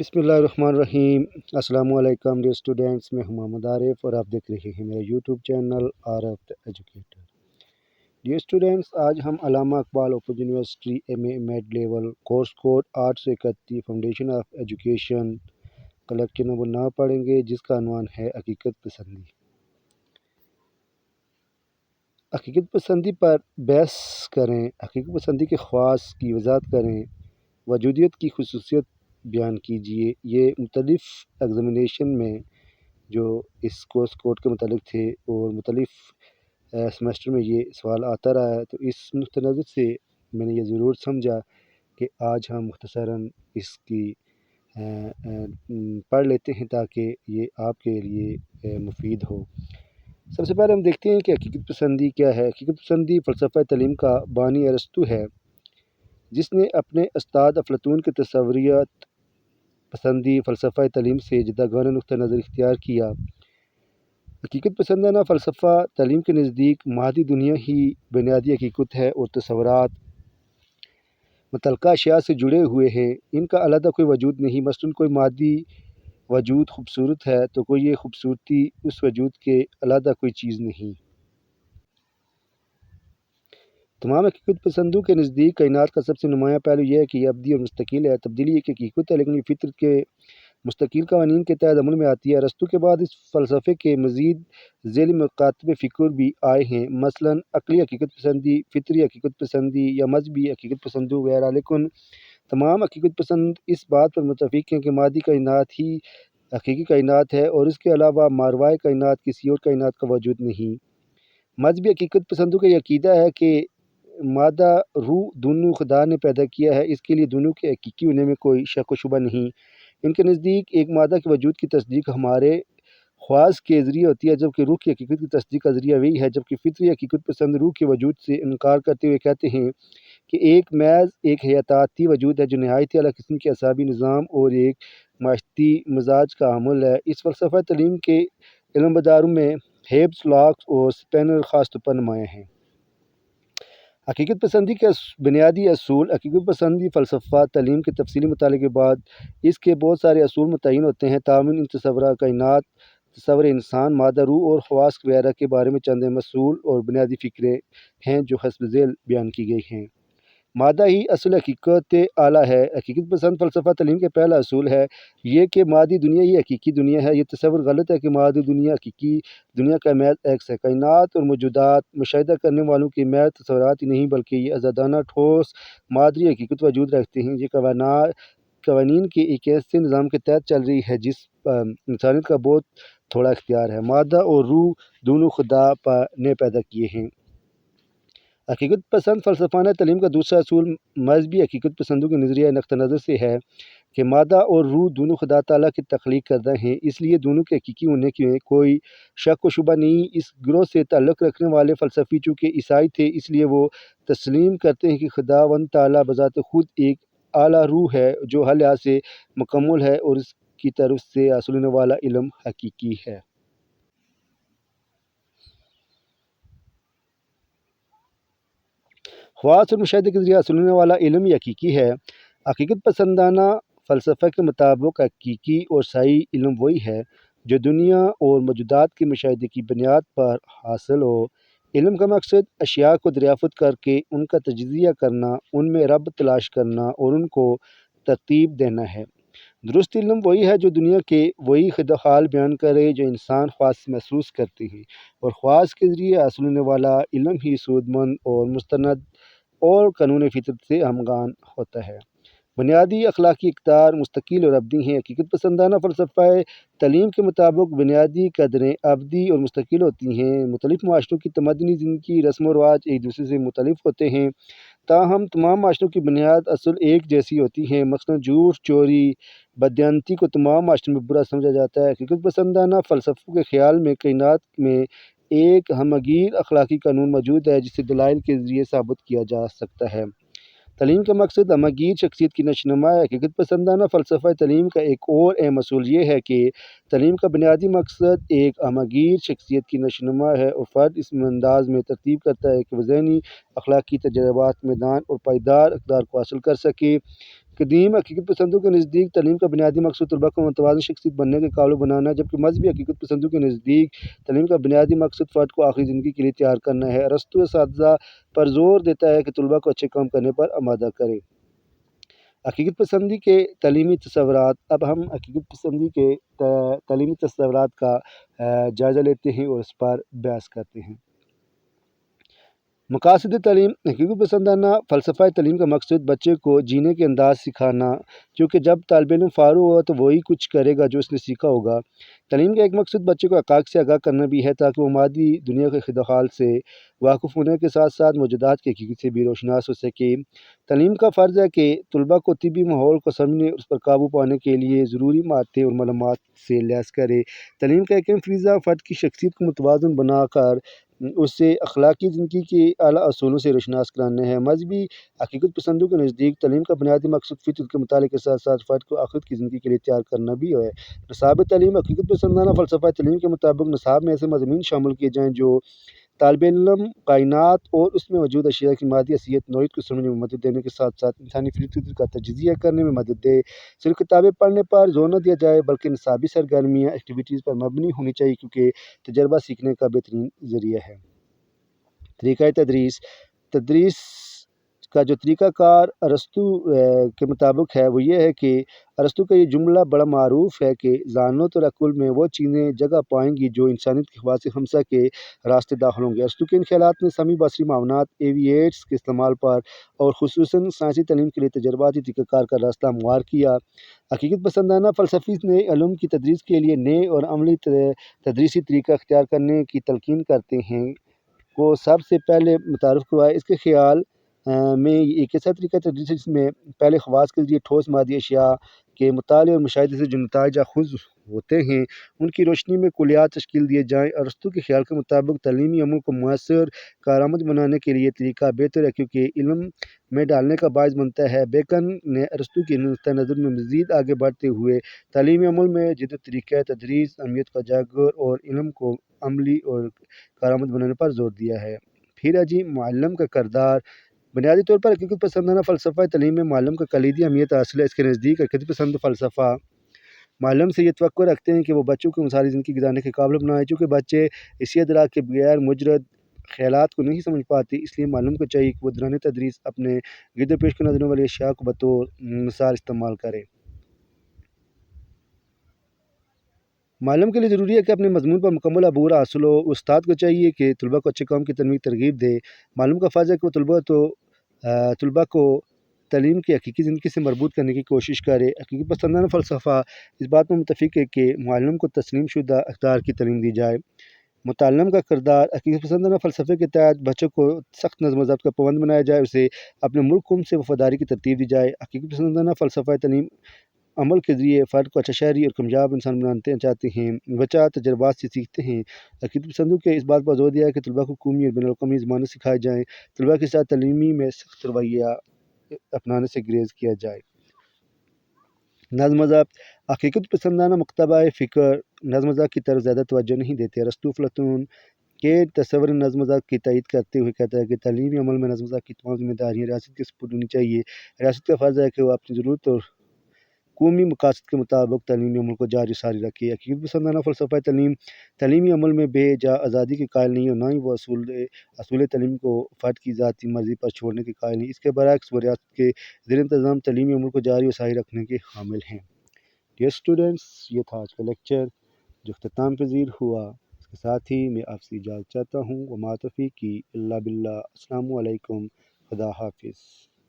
بسم اللہ الرحمن الرحیم۔ السلام علیکم ڈیئر اسٹوڈینٹس، میں ہوں محمد عارف اور آپ دیکھ رہے ہیں میرا YouTube channel Arif the educator. Dear students, آج ہم Allama Iqbal open university MA میڈ level course code 831 foundation of education کا لیکچر نمبر 9 پڑھیں گے، جس کا عنوان ہے حقیقت پسندی۔ حقیقت پسندی پر بحث کریں، حقیقت پسندی کے خواص کی وضاحت کریں، وجودیت کی خصوصیت بیان کیجیے۔ یہ مختلف ایگزامینیشن میں جو اس کورس کوڈ کے متعلق تھے اور مختلف سمیسٹر میں یہ سوال آتا رہا ہے، تو اس نقطہ نظر سے میں نے یہ ضرور سمجھا کہ آج ہم مختصراً اس کی پڑھ لیتے ہیں تاکہ یہ آپ کے لیے مفید ہو۔ سب سے پہلے ہم دیکھتے ہیں کہ حقیقت پسندی کیا ہے۔ حقیقت پسندی فلسفہ تعلیم کا بانی ارسطو ہے، جس نے اپنے استاد افلاطون کے تصوریت پسندی فلسفہ تعلیم سے جداگانہ نقطہ نظر اختیار کیا۔ حقیقت پسندانہ فلسفہ تعلیم کے نزدیک مادی دنیا ہی بنیادی حقیقت ہے اور تصورات متعلقہ اشیاء سے جڑے ہوئے ہیں، ان کا علیحدہ کوئی وجود نہیں۔ مثلاً کوئی مادی وجود خوبصورت ہے تو کوئی یہ خوبصورتی اس وجود کے علیحدہ کوئی چیز نہیں۔ تمام حقیقت پسندوں کے نزدیک کائنات کا سب سے نمایاں پہلو یہ ہے کہ یہ ابدی اور مستقل ہے۔ تبدیلی ایک حقیقت ہے، لیکن یہ فطرت کے مستقل قوانین کے تحت عمل میں آتی ہے۔ ارسطو کے بعد اس فلسفے کے مزید ذیلی مکاتب فکر بھی آئے ہیں، مثلاً عقلی حقیقت پسندی، فطری حقیقت پسندی یا مذہبی حقیقت پسندوں وغیرہ۔ لیکن تمام حقیقت پسند اس بات پر متفق ہیں کہ مادی کائنات ہی حقیقی کائنات ہے اور اس کے علاوہ ماوراء کائنات کسی اور کائنات کا وجود نہیں۔ مذہبی حقیقت پسندوں کا یہ عقیدہ ہے کہ مادہ روح دونوں خدا نے پیدا کیا ہے، اس کے لیے دونوں کے حقیقی ہونے میں کوئی شک و شبہ نہیں۔ ان کے نزدیک ایک مادہ کے وجود کی تصدیق ہمارے خواص کے ذریعے ہوتی ہے، جبکہ روح کی حقیقت کی تصدیق کا ذریعہ وہی ہے۔ جبکہ فطری حقیقت پسند روح کے وجود سے انکار کرتے ہوئے کہتے ہیں کہ ایک حیاتیاتی وجود ہے جو نہایت اعلیٰ قسم کے اعصابی نظام اور ایک معاشرتی مزاج کا حامل ہے۔ اس فلسفہ تعلیم کے علم برداروں میں ہیبس، لاکس اور سپینر خاص طور پر نمایاں ہیں۔ حقیقت پسندی کے بنیادی اصول۔ حقیقت پسندی فلسفہ تعلیم کے تفصیلی مطالعے کے بعد اس کے بہت سارے اصول متعین ہوتے ہیں، تاہم ان تصورات کائنات، تصور انسان، مادہ، روح اور خواص وغیرہ کے بارے میں چند اہم اصول اور بنیادی فکریں ہیں جو حسب ذیل بیان کی گئی ہیں۔ مادہ ہی اصل حقیقت اعلیٰ ہے۔ حقیقت پسند فلسفہ تعلیم کا پہلا اصول ہے یہ کہ مادی دنیا ہی حقیقی دنیا ہے۔ یہ تصور غلط ہے کہ مادی دنیا حقیقی دنیا کا محض عکس ہے۔ کائنات اور موجودات مشاہدہ کرنے والوں کے محض تصورات ہی نہیں بلکہ یہ آزادانہ ٹھوس مادی حقیقت وجود رکھتے ہیں۔ یہ قوانین کے ایک ایسے نظام کے تحت چل رہی ہے جس پر انسانیت کا بہت تھوڑا اختیار ہے۔ مادہ اور روح دونوں خدا نے پیدا کیے ہیں۔ حقیقت پسند فلسفانہ تعلیم کا دوسرا اصول مذہبی حقیقت پسندوں کے نظریہ نقطہ نظر سے ہے کہ مادہ اور روح دونوں خدا تعالیٰ کی تخلیق کردہ ہیں، اس لیے دونوں کے حقیقی ہونے میں کوئی شک و شبہ نہیں۔ اس گروہ سے تعلق رکھنے والے فلسفی چونکہ عیسائی تھے، اس لیے وہ تسلیم کرتے ہیں کہ خداوند تعالیٰ بذات خود ایک اعلیٰ روح ہے جو ہر لحاظ سے مکمل ہے اور اس کی طرف سے حاصل ہونے والا علم حقیقی ہے۔ خواص اور مشاہدے کے ذریعے حاصل ہونے والا علم ہی حقیقی ہے۔ حقیقت پسندانہ فلسفہ کے مطابق حقیقی اور صحیح علم وہی ہے جو دنیا اور موجودات کے مشاہدے کی بنیاد پر حاصل ہو۔ علم کا مقصد اشیاء کو دریافت کر کے ان کا تجزیہ کرنا، ان میں رب تلاش کرنا اور ان کو ترتیب دینا ہے۔ درست علم وہی ہے جو دنیا کے وہی حال بیان کرے جو انسان خواص سے محسوس کرتے ہیں، اور خواص کے ذریعے حاصل ہونے والا علم ہی سود مند اور مستند اور قانون فطرت سے ہمگان ہوتا ہے۔ بنیادی اخلاقی اقدار مستقل اور ابدی ہیں۔ حقیقت پسندانہ فلسفہ تعلیم کے مطابق بنیادی قدریں ابدی اور مستقل ہوتی ہیں۔ مختلف معاشروں کی تمدنی زندگی، رسم و رواج ایک دوسرے سے مختلف ہوتے ہیں، تاہم تمام معاشروں کی بنیاد اصل ایک جیسی ہوتی ہیں۔ مثلاً جھوٹ، چوری، بددیانتی کو تمام معاشروں میں برا سمجھا جاتا ہے۔ حقیقت پسندانہ فلسفوں کے خیال میں کائنات میں ایک ہمگیر اخلاقی قانون موجود ہے جسے دلائل کے ذریعے ثابت کیا جا سکتا ہے۔ تعلیم کا مقصد ہمگیر شخصیت کی نشوونما ہے۔ حقیقت پسندانہ فلسفہ تعلیم کا ایک اور اہم اصول یہ ہے کہ تعلیم کا بنیادی مقصد ایک ہمگیر شخصیت کی نشوونما ہے اور فرد اس انداز میں ترتیب کرتا ہے کہ وہ ذہنی، اخلاقی تجربات میں دان اور پائیدار اقدار کو حاصل کر سکے۔ قدیم حقیقت پسندوں کے نزدیک تعلیم کا بنیادی مقصد طلباء کو متوازن شخصیت بننے کے قابل بنانا ہے، جبکہ مذہبی حقیقت پسندوں کے نزدیک تعلیم کا بنیادی مقصد فرد کو آخری زندگی کے لیے تیار کرنا ہے۔ ارسطو اساتذہ پر زور دیتا ہے کہ طلباء کو اچھے کام کرنے پر آمادہ کرے۔ حقیقت پسندی کے تعلیمی تصورات۔ اب ہم حقیقت پسندی کے تعلیمی تصورات کا جائزہ لیتے ہیں اور اس پر بحث کرتے ہیں۔ مقاصد تعلیم۔ حقیقت پسندانہ فلسفہ تعلیم کا مقصد بچے کو جینے کے انداز سکھانا، کیونکہ جب طالب علم فارغ ہوگا تو وہی کچھ کرے گا جو اس نے سیکھا ہوگا۔ تعلیم کا ایک مقصد بچے کو حقائق سے آگاہ کرنا بھی ہے تاکہ وہ مادی دنیا کے خدوخال سے واقف ہونے کے ساتھ ساتھ موجودات کی حقیقت سے بھی روشناس ہو سکے۔ تعلیم کا فرض ہے کہ طلباء کو طبی ماحول کو سمجھنے اور اس پر قابو پانے کے لیے ضروری مہارتیں اور معلومات سے لیس کرے۔ تعلیم کا ایک اہم فریضہ فرد کی شخصیت کو متوازن بنا کر اسے اخلاقی زندگی کے اعلیٰ اصولوں سے روشناس کرانا ہے۔ مذہبی حقیقت پسندوں کے نزدیک تعلیم کا بنیادی مقصد فطرت کے مطالعے کے ساتھ ساتھ فرد کو آخرت کی زندگی کے لیے تیار کرنا بھی ہے۔ نصاب تعلیم۔ حقیقت پسندانہ فلسفہ تعلیم کے مطابق نصاب میں ایسے مضامین شامل کیے جائیں جو طالب علم کائنات اور اس میں موجود اشیاء کی مادی حیثیت نوعیت کو سمجھنے میں مدد دینے کے ساتھ ساتھ انسانی فطرت کا تجزیہ کرنے میں مدد دے۔ صرف کتابیں پڑھنے پر زور نہ دیا جائے بلکہ نصابی سرگرمیاں ایکٹیویٹیز پر مبنی ہونی چاہیے، کیونکہ تجربہ سیکھنے کا بہترین ذریعہ ہے۔ طریقہ تدریس۔ تدریس کا جو طریقہ کار ارسطو کے مطابق ہے وہ یہ ہے کہ ارسطو کا یہ جملہ بڑا معروف ہے کہ ذہانت اور عقل میں وہ چیزیں جگہ پائیں گی جو انسانیت کے خواص خمسہ کے راستے داخل ہوں گے۔ ارسطو کے ان خیالات نے سمی بصری معاونات ایوییٹس کے استعمال پر اور خصوصاً سائنسی تعلیم کے لیے تجرباتی طریقہ کار کا راستہ ہموار کیا۔ حقیقت پسندانہ فلسفی نے علوم کی تدریس کے لیے نئے اور عملی تدریسی طریقہ اختیار کرنے کی تلقین کرتے ہیں کو سب سے پہلے متعارف کروایا۔ اس کے خیال میں ایک ایسا طریقہ تدریس جس میں پہلے خواص کے ذریعے ٹھوس مادی اشیاء کے مطالعے اور مشاہدے سے جو نتائج اخذ ہوتے ہیں ان کی روشنی میں کلیات تشکیل دیے جائیں۔ ارسطو کے خیال کے مطابق تعلیمی عمل کو مؤثر کارآمد بنانے کے لیے طریقہ بہتر ہے کیونکہ علم میں ڈالنے کا باعث بنتا ہے۔ بیکن نے ارسطو کی نقطہ نظر میں مزید آگے بڑھتے ہوئے تعلیمی عمل میں جدید طریقہ تدریس اہمیت کو اجاگر اور علم کو عملی اور کارآمد بنانے پر زور دیا ہے۔ پھر ہے جی معلم کا کردار۔ بنیادی طور پر حقیقت پسندانہ فلسفہ تعلیم میں معلم کا کلیدی اہمیت حاصل ہے۔ اس کے نزدیک حقیقت پسند فلسفہ معلم سے یہ توقع رکھتے ہیں کہ وہ بچوں کو مثالی زندگی گزارنے کے قابل بنائے۔ چونکہ بچے اسی ادراک کے بغیر مجرد خیالات کو نہیں سمجھ پاتے، اس لیے معلم کو چاہیے کہ وہ دوران تدریس اپنے گرد و پیش کو نظروں والی اشیاء کو بطور مثال استعمال کرے۔ معلم کے لیے ضروری ہے کہ اپنے مضمون پر مکمل عبور حاصل ہو۔ استاد کو چاہیے کہ طلباء کو اچھے کام کی ترغیب دے۔ معلم کا فرض ہے کہ وہ طلباء کو تعلیم کی حقیقی زندگی سے مربوط کرنے کی کوشش کرے۔ حقیقت پسندانہ فلسفہ اس بات میں متفق ہے کہ معلم کو تسلیم شدہ اقدار کی تعلیم دی جائے۔ متعلم کا کردار۔ حقیقت پسندانہ فلسفے کے تحت بچوں کو سخت نظم و ضبط کا پابند بنایا جائے، اسے اپنے ملک قوم سے وفاداری کی ترتیب دی جائے۔ حقیقت پسندانہ فلسفہ تعلیم عمل کے ذریعے فرد کو اچھا شہری اور کامیاب انسان بنانا چاہتے ہیں۔ بچہ تجربات سے سیکھتے ہیں۔ حقیقت پسندوں کے اس بات پر زور دیا ہے کہ طلباء کو قومی اور بین الاقوامی زبانیں سکھائی جائیں، طلباء کے ساتھ تعلیمی میں سخت رویہ اپنانے سے گریز کیا جائے۔ نظم و ضبط۔ حقیقت پسندانہ مکتبہ فکر نظم و ضبط کی طرف زیادہ توجہ نہیں دیتے۔ ارسطو افلاطون کے تصور نظم و ضبط کی تائید کرتے ہوئے کہتا ہے کہ تعلیمی عمل میں نظم و ضبط کی تمام ذمہ داریاں ریاست کے سپرد ہونی چاہیے۔ ریاست کا فرض ہے کہ وہ اپنی ضرورت اور قومی مقاصد کے مطابق تعلیمی عمل کو جاری ساری رکھے۔ حقیقت پسندانہ فلسفہ تعلیم تعلیمی عمل میں بے جا آزادی کے قائل نہیں اور نہ ہی وہ اصول تعلیم کو فرد کی ذاتی مرضی پر چھوڑنے کے قائل نہیں۔ اس کے برعکس وہ ریاست کے زیر انتظام تعلیمی عمل کو جاری و ساری رکھنے کے حامل ہیں۔ ڈیئر اسٹوڈنٹس، یہ تھا آج کا لیکچر جو اختتام پذیر ہوا۔ اس کے ساتھ ہی میں آپ سے اجازت چاہتا ہوں۔ وما توفیقی الا باللہ۔ السلام علیکم۔ خدا حافظ۔